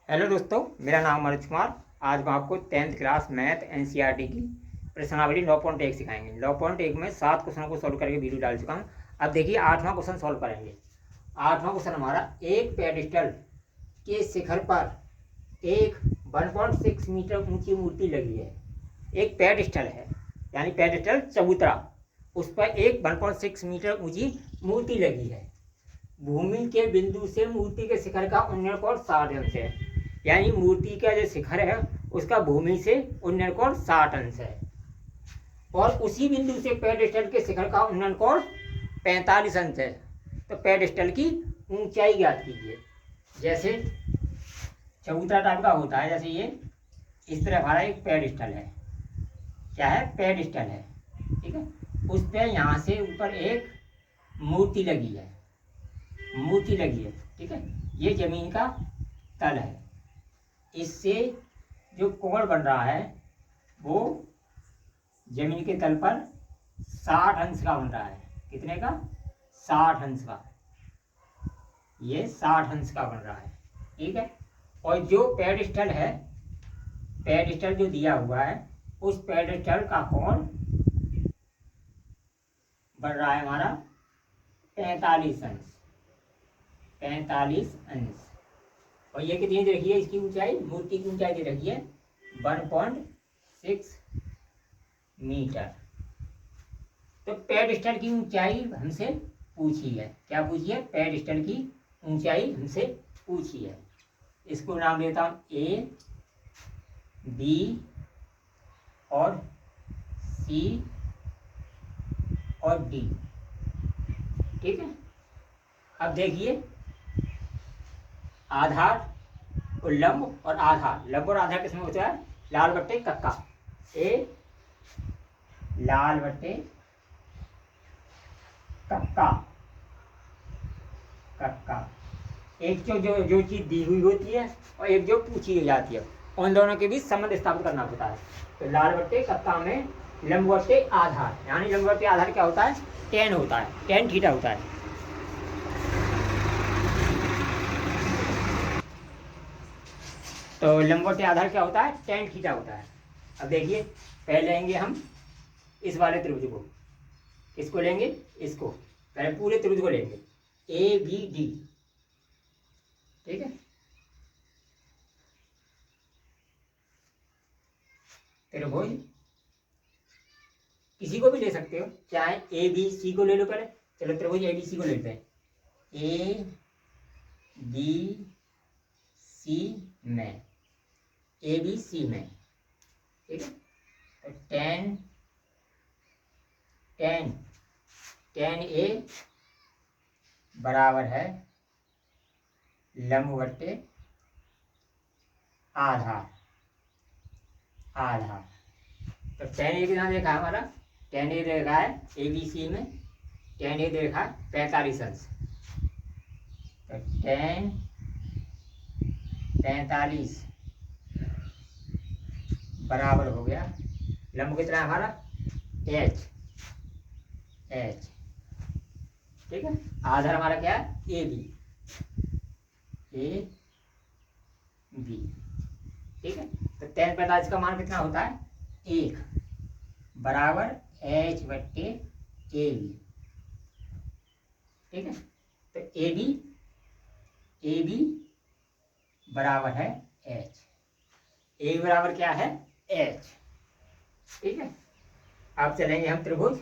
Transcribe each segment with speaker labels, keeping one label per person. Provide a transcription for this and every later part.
Speaker 1: Hello दोस्तों, मेरा नाम मनोज कुमार। आज हम आपको 10th क्लास मैथ एनसीईआरटी की प्रश्नावली 9.1 सिखाएंगे। 9.1 में 7 क्वेश्चनों को सॉल्व करके वीडियो डाल चुका हूँ। अब देखिए 8वां क्वेश्चन सॉल्व करेंगे। 8वां क्वेश्चन हमारा, एक पेडिस्टल के शिखर पर एक 1.6 मीटर ऊंची मूर्ति लगी है। एक पेडिस्टल है, यानी पेडिस्टल चबूतरा, उस पर एक 1.6 मीटर ऊंची मूर्ति लगी है। भूमि के बिंदु से मूर्ति के शिखर का उन्नयन कोण 60 अंश है। यानी मूर्ति का जो शिखर है उसका भूमि से उन्नयन कोण 60 अंश है, और उसी बिंदु से पेडिस्टल के शिखर का उन्नयन कोण 45 अंश है। तो पेडिस्टल की ऊंचाई ज्ञात कीजिए। जैसे चबूतरा टाइप का होता है, जैसे ये इस तरह हमारा एक पेडिस्टल है। क्या है? पेडिस्टल है। ठीक है, उस पर यहाँ से ऊपर एक मूर्ति लगी है। ठीक है, ये जमीन का तल है। इससे जो कोण बन रहा है वो जमीन के तल पर 60 अंश का बन रहा है। कितने का? 60 अंश का। ये 60 अंश का बन रहा है। ठीक है, और जो पेडिस्टल है, पेडिस्टल जो दिया हुआ है, उस पेडिस्टल का कोण बन रहा है हमारा 45 अंश। 45 अंश। और ये कितनी दे रखी है? इसकी ऊंचाई, मूर्ति की ऊंचाई दे रखी है 1.6 मीटर। तो पेडिस्टल की ऊंचाई हमसे पूछी है। क्या पूछी है? पेडिस्टल की ऊंचाई हमसे पूछी है। इसको नाम देता हूं ए, बी और सी और डी। ठीक है, अब देखिए आधार और लंब और आधार। लंब और आधार किसमें होता है? लाल बट्टे कक्का। ए लाल बट्टे कक्का। कक्का एक जो चीज दी हुई होती है और एक जो पूछी जाती है, उन दोनों के बीच संबंध स्थापित करना होता है। तो लाल बट्टे कक्का में लंब बट्टे आधार, यानी लंब बट्टे आधार क्या होता है? टेन होता है, टेन थीटा होता है। तो लंब बट्टे आधार क्या होता है? टेन थीटा होता है। अब देखिए, पहले लेंगे हम इस वाले त्रिभुज को। किसको लेंगे? इसको। पहले पूरे त्रिभुज को लेंगे, ए बी डी। ठीक है, त्रिभुज किसी को भी ले सकते हो, चाहे ए बी सी को ले लो पहले। चलो त्रिभुज ए बी सी को लेते हैं। ए बी सी में, ए बी सी में। ठीक है, तो टेन टेन टेन ए बराबर है लंब बट्टे आधार। आधार तो टेन ए कितना देखा है हमारा? टेन ए देखा है ए बी सी में। टेन ए देखा है 45 अंश। तो टेन 45 बराबर हो गया लंब कितना है हमारा? एच। एच। ठीक है, आधार हमारा क्या है? A B. A B. ठीक है, तो 10 45 का मान कितना होता है? 1 बराबर एच बट्टे ए बी। ठीक है, तो ए बी बराबर है एच। ए बराबर क्या है? एच। ठीक है, अब चलेंगे हम त्रिभुज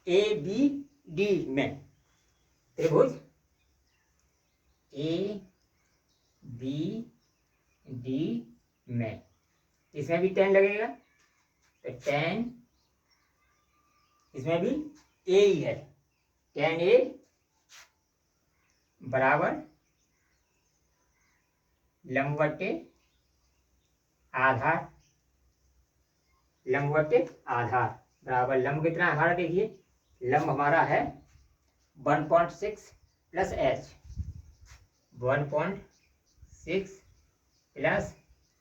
Speaker 1: ए बी डी में। त्रिभुज ए बी डी में, इसमें भी 10 लगेगा। तो 10, इसमें भी ए ही है। 10 ए बराबर लंब बट्टे आधार। लंब बट्टे आधार बराबर लंब कितना है हमारा? देखिए लंब हमारा है 1.6 प्लस एच। 1.6 प्लस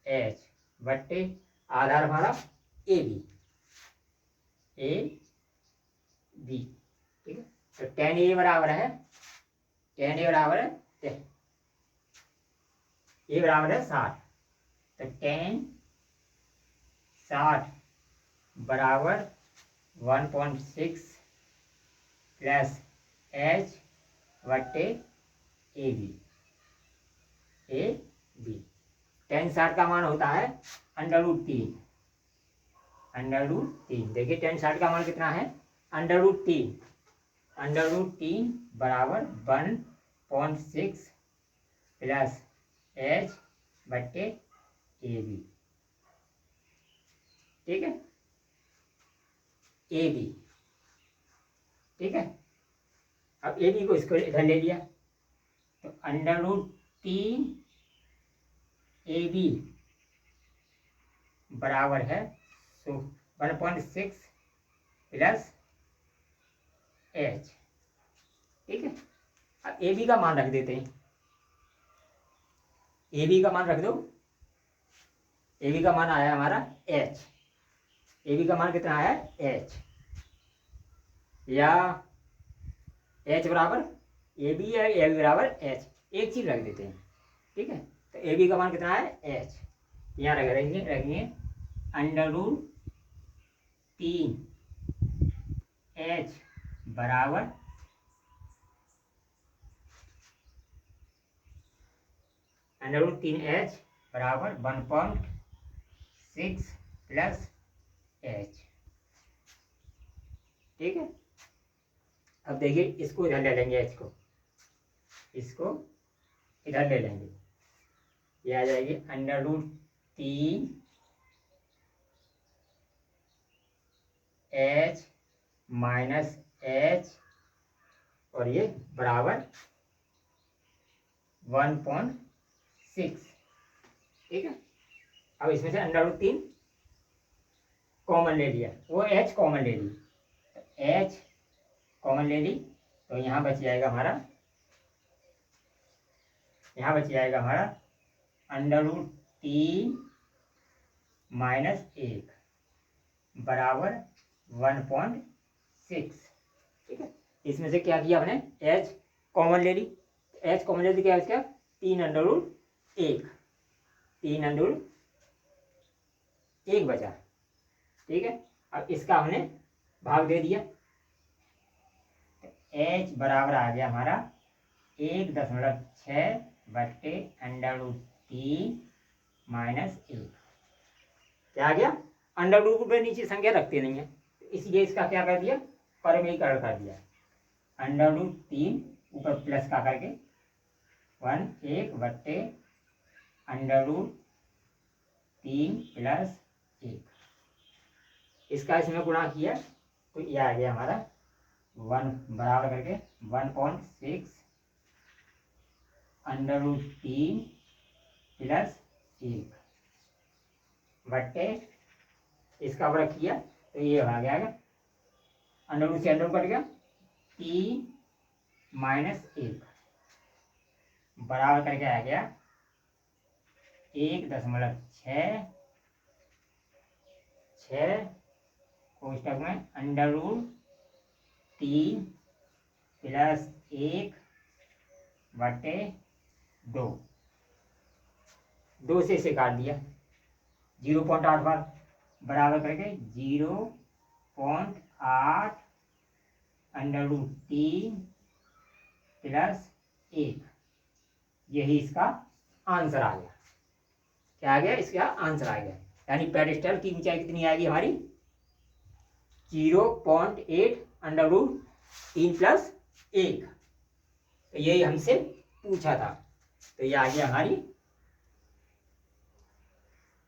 Speaker 1: एच बट्टे आधार हमारा ए बी। A B. ठीक है, तो 10 ए बराबर है 10 ए बराबर है ए बराबर है 60, तो tan 60 बराबर 1.6 प्लस एच बट्टे ए बी। tan 60 का मान होता है √3। देखिए tan 60 का मान कितना है, √3। √3 बराबर 1.6 प्लस एच बट्टे ए बी। ठीक है, ए बी। ठीक है, अब ए बी को इसको इधर ले लिया, तो √3 ए बी बराबर है 1.6 प्लस एच। ठीक है, अब ए बी का मान रख देते हैं, ए बी का मान रख दो। ए बी का मान आया हमारा एच। ए बी का मान कितना आया, एच, या एच बराबर ए बी या ए बी बराबर एच, एक चीज रख देते हैं। ठीक है, तो ए बी का मान कितना है, एच। यहाँ रखेंगे √3 एच बराबर √3 एच बराबर 1.6 प्लस एच। ठीक है, अब देखिए इसको इधर ले लेंगे, एच को इसको इधर ले लेंगे, ये आ जाएगी √3 एच माइनस एच, और ये बराबर 1.6। ठीक है, अब इसमें से √3 कॉमन ले लिया, वो एच कॉमन ले ली, तो एच कॉमन ले ली, तो यहाँ बच जाएगा हमारा √3 माइनस 1 बराबर 1.6। ठीक है, इसमें से क्या किया हमने, एच कॉमन ले ली, एच कॉमन ले ली, क्या इसका 3 बचा। ठीक है, अब इसका हमने भाग दे दिया, तो एच बराबर आ गया हमारा 1.6 बट्टे √3 माइनस 1। क्या आ गया, √2 पे नीचे संख्या रखते नहीं है, इसलिए इसका क्या कर दिया, परिमेयीकरण कर दिया। √3 ऊपर प्लस का करके 1 बट्टे √3 प्लस 1, इसका इसमें गुणा किया, तो ये आ गया हमारा 1 बराबर करके 1.6 √3 प्लस 1 बट्टे, इसका वर्ग किया तो ये आ गया, √2 से √2 कट गया, 3 माइनस 1 बराबर करके आ गया 1.6 कोष्टक में √3 प्लस 1 बटे 2 से इसे काट दिया, 0.8 बार बराबर करके 0.8 √3 प्लस 1, यही इसका आंसर आ गया। क्या आ गया, इसका आंसर आ गया, यानी पेडिस्टल की ऊंचाई कितनी आएगी हमारी, 0.8 √3 प्लस 1। तो यही हमसे पूछा था, तो ये आ गया हमारी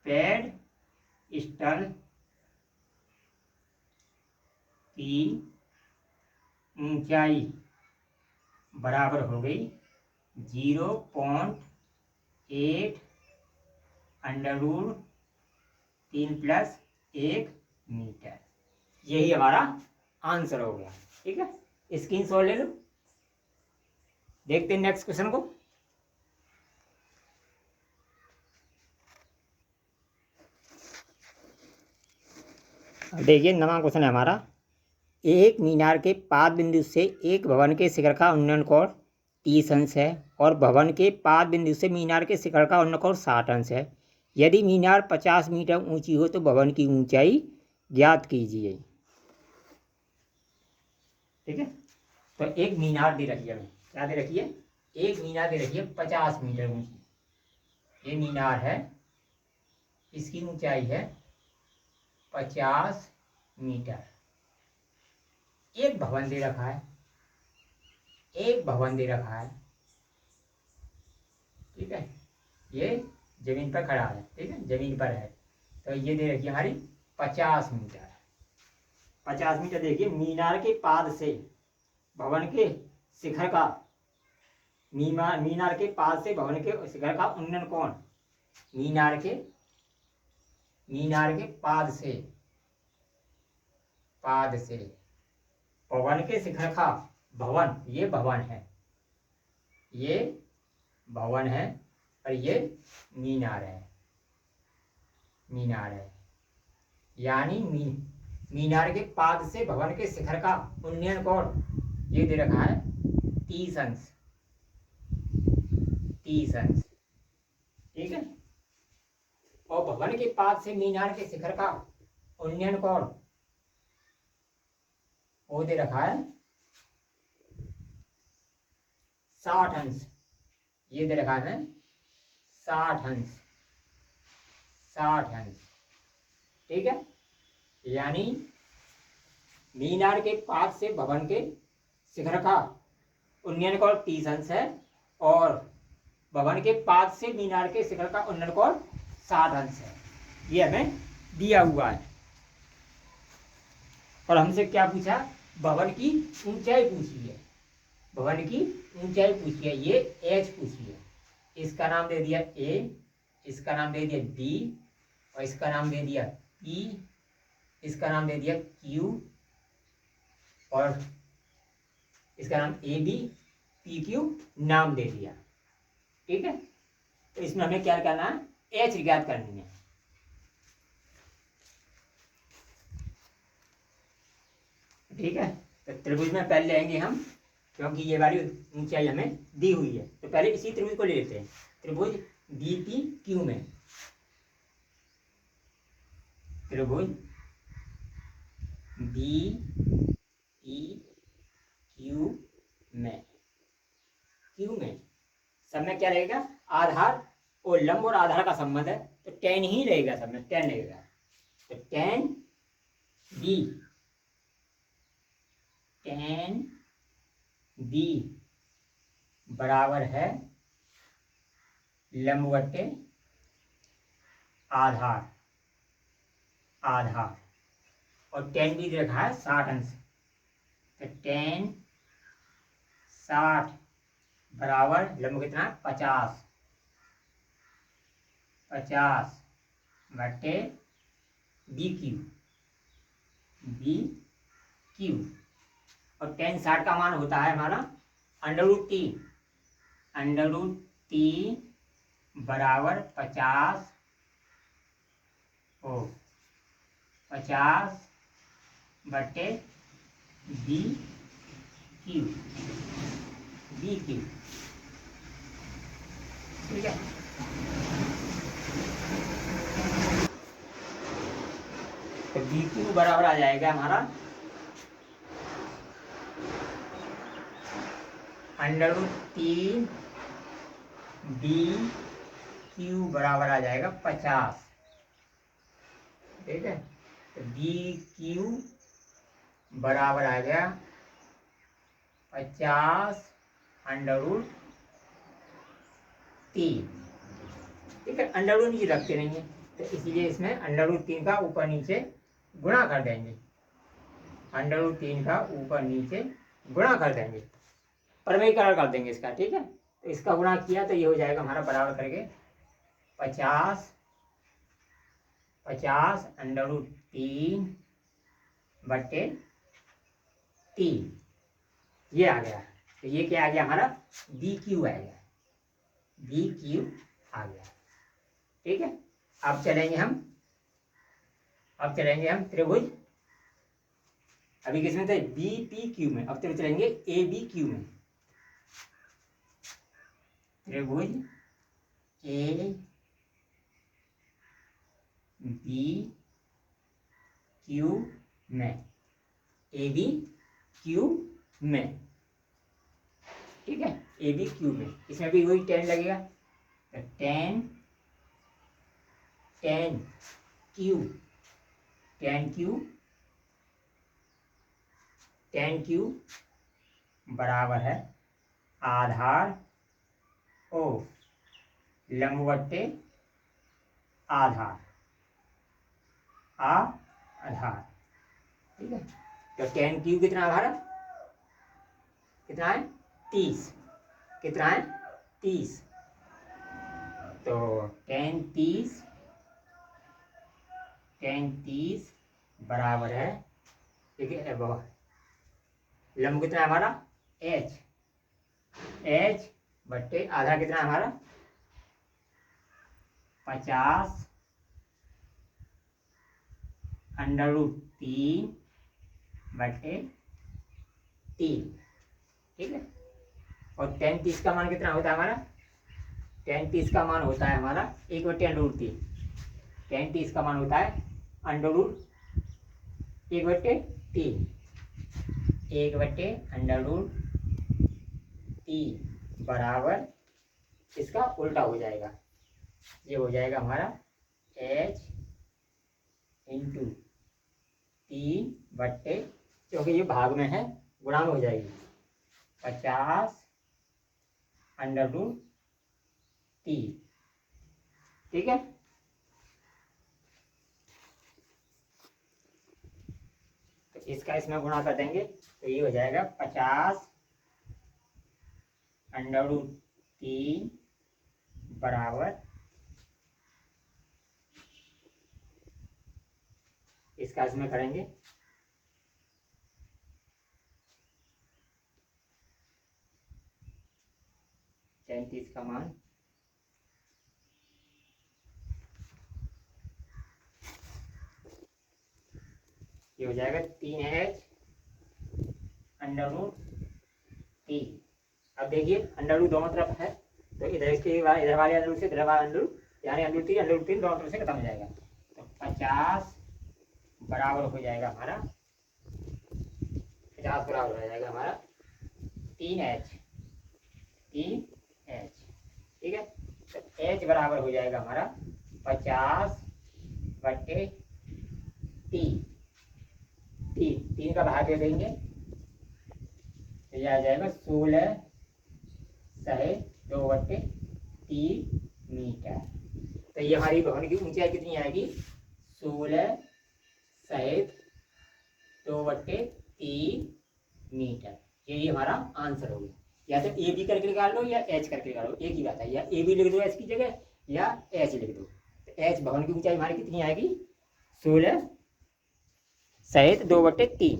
Speaker 1: पेडिस्टल की ऊंचाई बराबर हो गई 0.8 √3 प्लस 1 मीटर। यही हमारा आंसर हो गया। ठीक है, स्क्रीनशॉट ले लो। देखते हैं नेक्स्ट क्वेश्चन को। देखिए नवा क्वेश्चन है हमारा, एक मीनार के पाद बिंदु से एक भवन के शिखर का उन्नयन कोण 30 अंश है और भवन के पाद बिंदु से मीनार के शिखर का उन्नत कोण 60 अंश है। यदि मीनार 50 मीटर ऊंची हो तो भवन की ऊंचाई ज्ञात कीजिए। ठीक है, तो एक मीनार दे रखी है, हमें क्या दे रखी है, एक मीनार दे रखी है 50 मीटर ऊंची। ये मीनार है, इसकी ऊंचाई है 50 मीटर। एक भवन दे रखा है, एक भवन दे रखा है। ठीक है, ये जमीन पर खड़ा है, ठीक है, जमीन पर है, तो ये दे रखी है हमारी 50 मीटर। 50 मीटर देखिए, मीनार के पाद से भवन के शिखर का, मीनार के पाद से भवन के शिखर का उन्नयन कोण, मीनार के पाद से भवन के शिखर का, भवन, ये भवन है, ये भवन है और ये मीनार है, मीनार है। यानी मीनार के पाद से भवन के शिखर का उन्नयन कोण ये दे रखा है 30 अंश, 30 अंश। ठीक है, और भवन के पाद से मीनार के शिखर का उन्नयन कोण वो दे रखा है 60 अंश। ये दे रखा है 60 अंश, 60 अंश। ठीक है, यानी मीनार के पाद से भवन के शिखर का उन्नयन कोण 30 अंश है और भवन के पाद से मीनार के शिखर का उन्नयन कोण 60 अंश है। ये हमें दिया हुआ है। और हमसे क्या पूछा, भवन की ऊंचाई पूछी है, भवन की ऊंचाई पूछी है, ये एच पूछी है। इसका नाम दे दिया ए, इसका नाम दे दिया बी और इसका नाम दे दिया पी, इसका नाम दे दिया क्यू और इसका नाम ए बी पी क्यू नाम दे दिया। ठीक है, तो इसमें हमें क्या करना है, एच ज्ञात करनी है। ठीक है, तो त्रिभुज में पहले लेंगे हम, क्योंकि ये वाली ऊंचाई हमें दी हुई है, तो पहले इसी त्रिभुज को ले लेते हैं। त्रिभुज डी पी क्यू में, त्रिभुज डी पी क्यू में, क्यू में सब में क्या रहेगा, आधार और लंब और आधार का संबंध है, तो टेन ही रहेगा, सब में टेन रहेगा। तो टेन बी, टेन बी बराबर है लंब बटे आधार, आधार, और टेन बी रखा है 60 अंश, तो टेन 60 बराबर लंब कितना 50, 50 बटे बी क्यू, बी क्यू, और टेन 60 का मान होता है हमारा √3, √3 बराबर 50 हो 50 बटे बी क्यू, बी क्यू। ठीक है, तो बी क्यू बराबर आ जाएगा हमारा √3 बी क्यू बराबर आ जाएगा 50। ठीक है, तो बी क्यू बराबर आ गया 50 √3। ठीक है, अंडर नीचे रखते नहीं है, तो इसलिए इसमें √3 का ऊपर नीचे गुणा कर देंगे, √3 का ऊपर नीचे गुणा कर देंगे, परमीकरण कर देंगे इसका। ठीक है, तो इसका गुणा किया तो ये हो जाएगा हमारा बराबर करके 50 √3 बटे 3, ये आ गया। तो ये क्या आ गया हमारा, बी क्यू आ गया, बी क्यू आ गया। ठीक है, अब चलेंगे हम त्रिभुज, अभी किसमें थे, बी पी क्यू में, अब चलेंगे ए बी क्यू में। त्रिभुज ए बी क्यू में, ए बी क्यू में, ठीक है, ए बी क्यू में, इसमें भी वही टेन लगेगा, तो ten ten Q ten Q ten Q बराबर है आधार ओ लंबवत्ते आधार आधार, ठीक है। तो टेन क्यू कितना है हमारा, कितना है 30, कितना है 30, तो टेन 30 बराबर है, ठीक है, लंब कितना है हमारा एच, एच बट्टे आधा कितना है हमारा 50 √3 बटे 3, ठीक है। और टेन 30 का मान कितना होता है हमारा, टेन 30 का मान होता है हमारा 1/√3, टेन 30 का मान होता है √1/3, 1/√3 बराबर इसका उल्टा हो जाएगा, ये हो जाएगा हमारा h इंटू 3/, क्योंकि ये भाग में है गुणा में हो जाएगी 50 √3, ठीक है। तो इसका इसमें गुणा कर देंगे तो ये हो जाएगा 50 √3 बराबर, इसका इसमें करेंगे 33 का मान ये हो जाएगा 3h √3। अब देखिए अंडर दोनों तरफ है, तो इधर इसके इधर वाले अंडर से इधर वाले अंडर, यानी √3 दोनों तरफ से खत्म हो जाएगा, तो 50 बराबर हो जाएगा हमारा 50 बराबर हो जाएगा हमारा 3h, ठीक है। तो h बराबर हो जाएगा हमारा 50/3, 3 का भाग दे देंगे तो यह आ जाएगा 16/2/3 मीटर। तो ये हमारी भवन की ऊंचाई कितनी आएगी, 16/2/3 मीटर। यही हमारा आंसर हो गया। या तो ए बी करके निकाल लो या एच करके निकाल लो, एक ही बात है, या ए बी लिख दो एच की जगह या एच लिख दो। तो एच भवन की ऊंचाई हमारी कितनी आएगी, 16/2/3।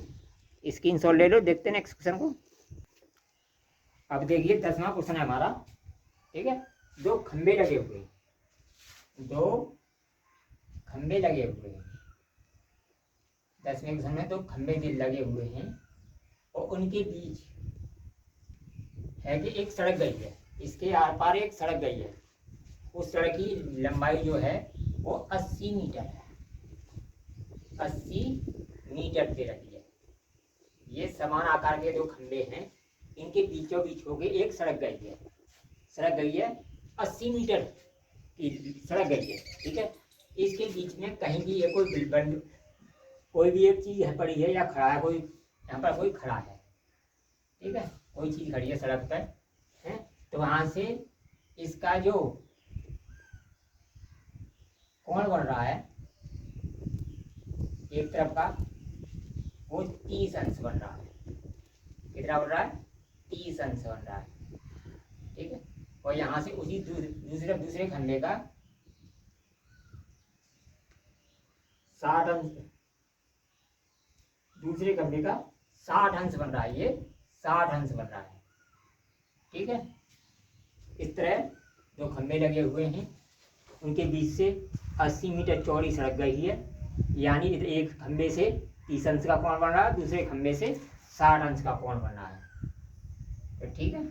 Speaker 1: स्क्रीनशॉट ले लो, देखते हैं नेक्स्ट क्वेश्चन को। अब देखिए 10वां क्वेश्चन है हमारा, ठीक है। दो खंबे लगे हुए हैं, दो खंबे लगे हुए हैं, 10वें क्वेश्चन में दो खंबे लगे हुए हैं और उनके बीच है कि एक सड़क गई है, इसके आर पार एक सड़क गई है, उस सड़क की लंबाई जो है वो 80 मीटर है, 80 मीटर दे रही है। ये समान आकार के दो खंबे हैं, इनके बीचों बीच होके एक सड़क गई है, सड़क गई है 80 मीटर की सड़क गई है, ठीक है। इसके बीच में कहीं भी कोई भी एक चीज पड़ी है या खड़ा है, कोई यहाँ पर कोई खड़ा है, ठीक है, कोई चीज खड़ी है सड़क पर है, तो वहां से इसका जो कोण बन रहा है एक तरफ का वो 30 अंश बन रहा है। कितना बन रहा है, 30 अंश बन रहा है, ठीक है। और यहां से उसी दूसरे खंबे का 60 अंश, दूसरे खंबे का 60 अंश बन रहा है, ये 60 अंश बन रहा है, ठीक है। इस तरह दो खंबे लगे हुए हैं, उनके बीच से 80 मीटर चौड़ी सड़क गई है, यानी एक खंबे से 30 अंश का कोण बन रहा है, दूसरे खंबे से 60 अंश का कोण बन रहा है, तो ठीक है।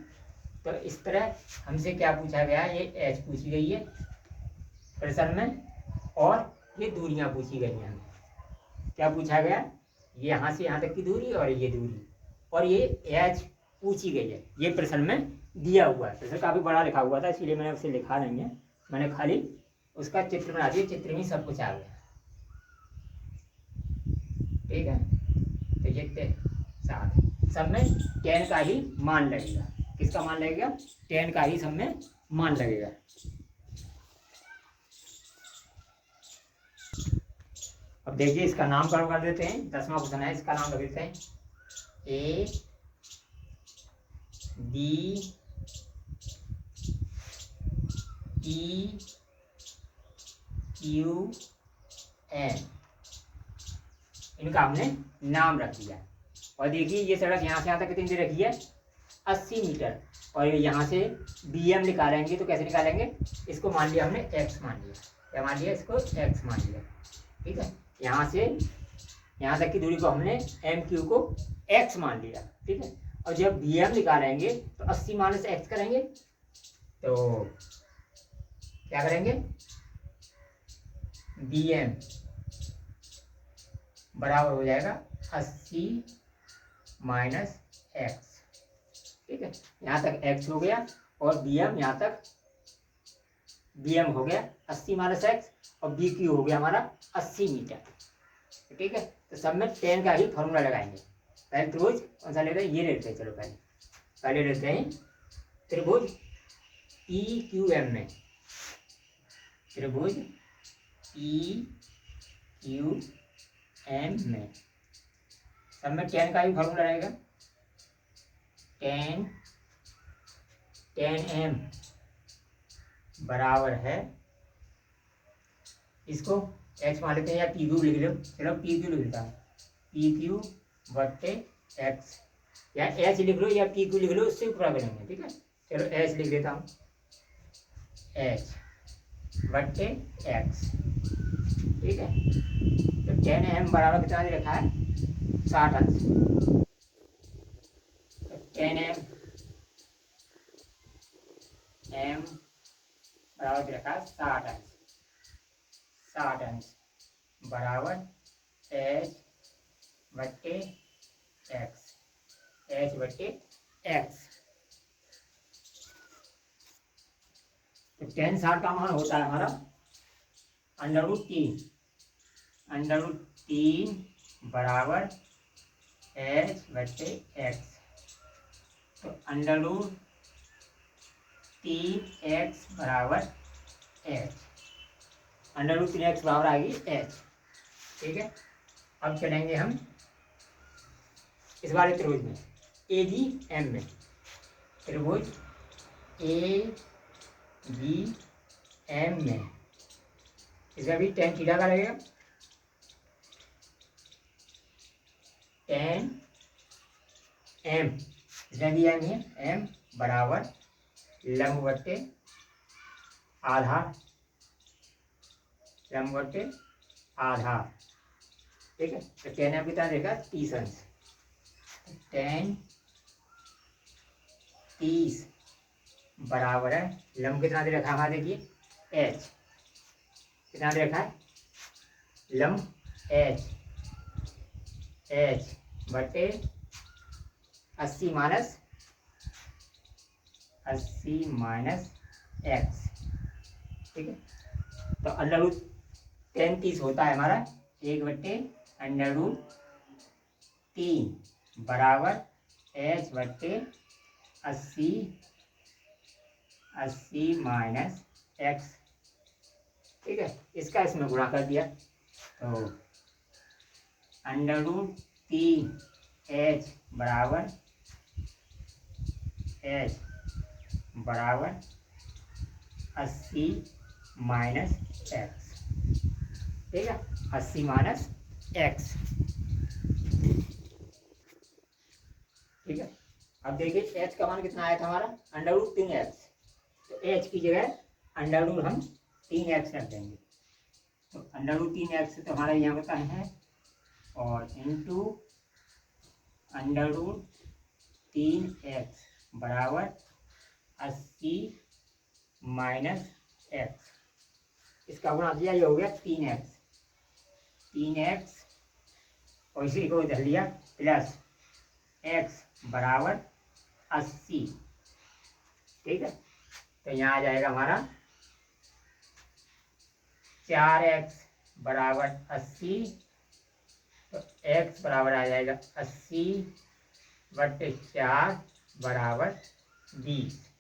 Speaker 1: तो इस तरह हमसे क्या पूछा गया, ये एच पूछी गई है प्रश्न में, और ये दूरियां पूछी गई हैं हमें। क्या पूछा गया, ये यहाँ से यहाँ तक की दूरी और ये दूरी, और ये एच पूछी गई है, ये प्रश्न में दिया हुआ है। प्रश्न काफ़ी बड़ा लिखा हुआ था, इसलिए मैंने उसे लिखा नहीं है, मैंने खाली उसका चित्र बना दिया, चित्र में सब कुछ आ गया। ठीक है, तो ये 60 सब में टेन का ही मान लगेगा। किसका मान लगेगा, टेन का ही सब में मान लगेगा। अब देखिए इसका नामकरण कर देते हैं, 10वां क्वेश्चन है, इसका नाम रख देते हैं A D E Q N, इनका हमने नाम रख दिया। और देखिए ये सड़क यहाँ से यहाँ तक कितनी देर रखी है, 80 मीटर, और यहाँ से BM निकालेंगे तो कैसे निकालेंगे, इसको मान लिया हमने x मान लिया, क्या मान लिया, इसको x मान लिया। ठीक है, यहाँ से यहाँ तक की दूरी को हमने MQ को x मान लिया। ठीक है, और जब BM निकालेंगे तो 80 माइनस x करेंगे, तो क्या करेंगे, BM बराबर हो जाएगा 80 माइनस x। ठीक है, यहाँ तक x हो गया, और BM यहाँ तक BM हो गया 80 माइनस x, और BQ हो गया हमारा 80 मीटर। ठीक है, तो सब में 10 का ही फॉर्मूला लगाएंगे। पहले त्रिभुज कौन सा लेते हैं, ये लेते हैं, चलो पहले लेते हैं त्रिभुज EQM में, त्रिभुज EQM में सब में 10 का ही फॉर्मूला रहेगा। 10M बराबर है, इसको x मान लेते हैं, या PQ लिख लो, चलो PQ लिख लेता हूँ, PQ बट्टे x, या h लिख लो या PQ लिख लो, उससे पूरा करेंगे। ठीक है, चलो h लिख देता हूँ, h बट्टे x। ठीक है, तो 10M बराबर कितना दे रखा है, 60 अंश। तो 10M बराबर दे रखा है 60 अंश, 60 अंश बराबर h बट्टे x, h बट्टे x। तो 10 60 का मान होता है हमारा √3, √3 बराबर h बट्टे x। तो √3x बराबर h, √3x बराबर आएगी h। ठीक है, अब चलेंगे हम इस वाले त्रिभुज में, ADM में, त्रिभुज ADM में, इसका भी tan थीटा का लगेगा, tan M, इसमें भी M है, M बराबर लंब बट्टे आधार, लंब बट्टे आधार। ठीक है, तो tan M कितना देगा, 30 अंश, tan 30 बराबर है, लंब कितना दे रखा है, देखिए h कितना दे रखा है, लंब h बटे 80 माइनस x। ठीक है, तो √33 होता है हमारा 1/√3 बराबर h बट्टे 80 माइनस x। ठीक है, इसका इसमें गुणा कर दिया, तो √3h बराबर 80 माइनस x। ठीक है, 80 माइनस x। ठीक है, अब देखिए h का मान कितना आया था हमारा, √3x, तो h की जगह अंडर हम 3x रख देंगे, तो √3x तो हमारा यहाँ होता है, और इंटू √3x बराबर 80 माइनस एक्स, इसका गुणा दिया, ये हो गया 3x, 3x और इसी को इधर लिया प्लस x बराबर 80। ठीक है, तो यहाँ आ जाएगा हमारा 4x बराबर 80, तो x बराबर आ जाएगा 80/4 बराबर 20।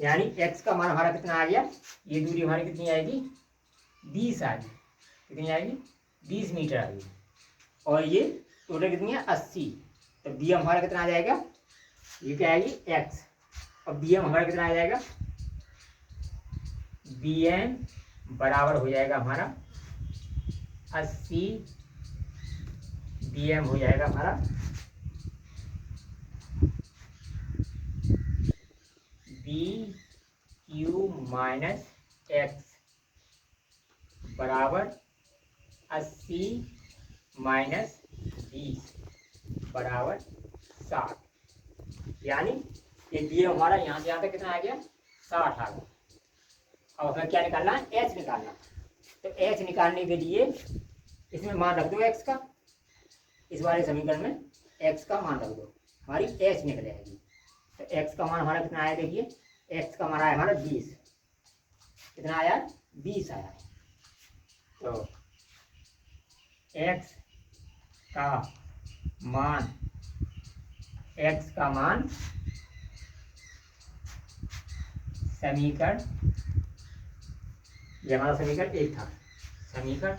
Speaker 1: यानी x का मान हमारा कितना आ गया, ये दूरी हमारी कितनी आएगी 20 आ गई, कितनी आएगी 20 मीटर आ गई, और ये टोटल कितनी है 80। तो bm हमारा कितना आ जाएगा, ये क्या आएगी x, और bm हमारा कितना आ जाएगा, bm बराबर हो जाएगा हमारा 80, bm हो जाएगा हमारा BQ माइनस एक्स बराबर 80 माइनस 20 बराबर 60। यानी ये बी हमारा यहाँ से यहाँ तक कितना आ गया 60 आ गया। अब हमें क्या निकालना है, एच निकालना। तो एच निकालने के लिए इसमें मान रख दो एक्स का, इस वाले समीकरण में एक्स का मान रख दो, हमारी एच निकल जाएगी। तो एक्स का मान हमारा कितना आया, देखिए एक्स का मान आया हमारा 20, कितना आया 20 आया। तो एक्स का मान समीकरण, ये हमारा समीकरण 1 था, समीकरण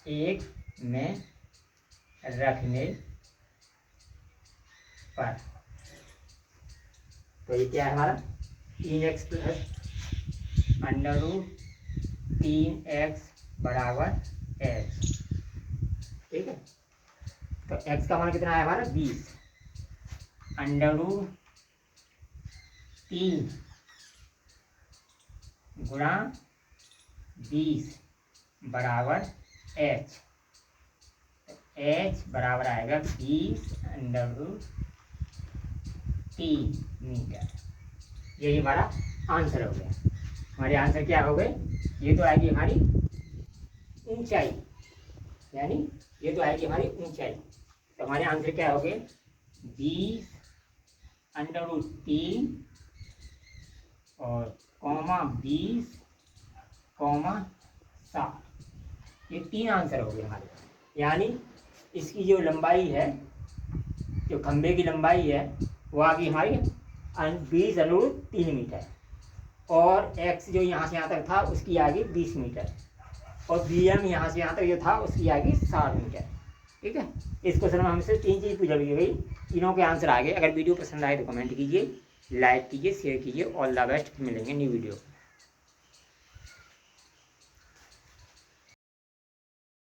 Speaker 1: 1 में रखने पर, तो ये क्या है हमारा 3x प्लस √3x बराबर h। ठीक है, तो x का मान कितना है हमारा 20, √3 गुणा 20 बराबर h, h बराबर आएगा 20√3 मीटर। यही हमारा आंसर हो गया। हमारे आंसर क्या हो गए, ये तो आएगी हमारी ऊंचाई, यानी ये तो आएगी हमारी ऊंचाई। तो हमारे आंसर क्या हो गए 20√3 और कॉमा 20 कॉमा 60, ये 3 आंसर हो गए हमारे। यानी इसकी जो लंबाई है, जो खंभे की लंबाई है वो आ गई हमारी 20√3 मीटर, और x जो यहाँ से यहाँ तक था उसकी आ गई 20 मीटर, और bm यहाँ से यहाँ तक जो था उसकी आ गई 60 मीटर। ठीक है, इस क्वेश्चन में हमसे 3 चीज़ पूछा गई, तीनों के आंसर आ गए। अगर वीडियो पसंद आए तो कमेंट कीजिए, लाइक कीजिए, शेयर कीजिए। ऑल द बेस्ट, मिलेंगे न्यू वीडियो।